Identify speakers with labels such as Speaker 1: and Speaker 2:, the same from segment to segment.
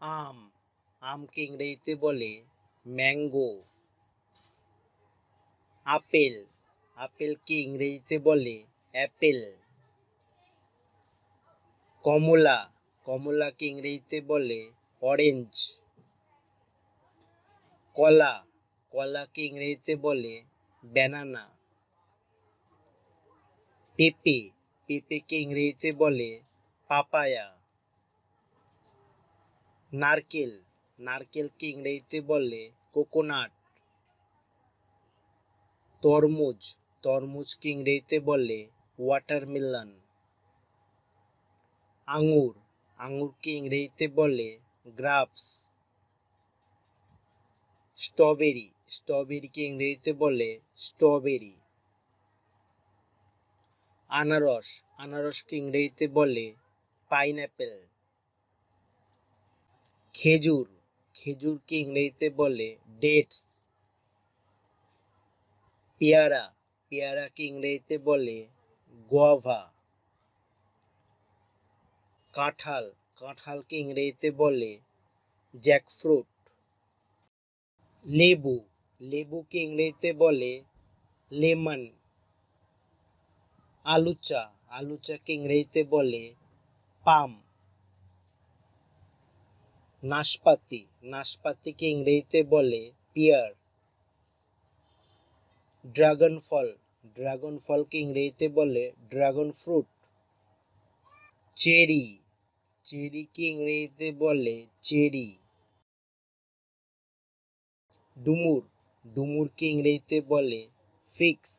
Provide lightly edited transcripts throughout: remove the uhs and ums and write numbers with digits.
Speaker 1: আম আমকে ইংরেজিতে বলে mango. Apple আপেলকে ইংরেজিতে বলে অ্যাপেল। কমলা কমলাকে ইংরেজিতে বলে অরেঞ্জ। কলা কলাকে ইংরেজিতে বলে ব্যানানা। পেঁপে পেঁপেকে ইংরেজিতে বলে পাপায়া। নারকেল নারকেলকে ইংরেজিতে বলে কোকোনাট। তরমুজ তরমুজকে ইংরেজিতে বলে ওয়াটারমেলন। আঙুর আঙুরকে ইংরেজিতে বলে গ্রাপস। স্ট্রবেরি স্ট্রবেরিকে ইংরেজিতে বলে স্ট্রবেরি। আনারস আনারসকে ইংরেজিতে বলে পাইনঅ্যাপেল। খেজুর খেজুরকে ইংরেজিতে বলে ডেটস। পেয়ারা পেয়ারাকে ইংরেজিতে বলে গুয়াভা। কাঁঠাল কাঁঠালকে ইংরেজিতে বলে জ্যাকফ্রুট। লেবু লেবুকে ইংরেজিতে বলে লেমন। আলুচাকে ইংরেজিতে বলে পাম। নাশপাতিকে ইংরেজিতে বলে পিয়ার। ড্রাগন ফলকে ইংরেজিতে বলে ড্রাগন ফ্রুট। চেরিকে ইংরেজিতে বলে চেরি। ডুমুরকে ইংরেজিতে বলে ফিক্স।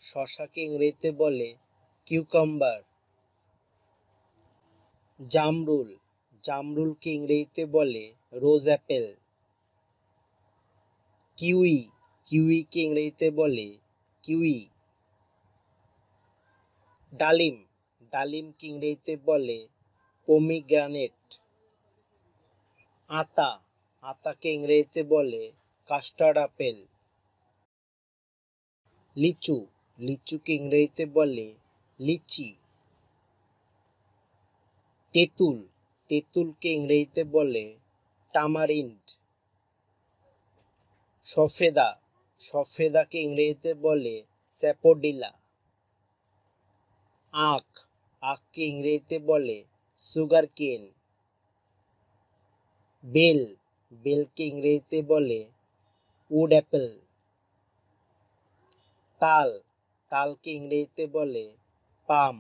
Speaker 1: শশাকে ইংরেজিতে বলে কিউকাম্বার। জামরুলকে ইংরেজিতে বলে রোজ অ্যাপেল। কিউইকে ইংরেজিতে বলে কিউই। ডালিমকে ইংরেজিতে বলে পমিগ্রানেট। আতাকে ইংরেজিতে বলে কাস্টার্ড আপেল। লিচুকে ইংরেজিতে বলে লিচি। তেঁতুলকে ইংরেজিতে বলে টামারিন্ড। সফেদাকে ইংরেজিতে বলে স্যাপোডিলা। আখকে ইংরেজিতে বলে সুগার কেন। বেলকে ইংরেজিতে বলে উড অ্যাপেল। তালকে ইংরেজিতে বলে পাম।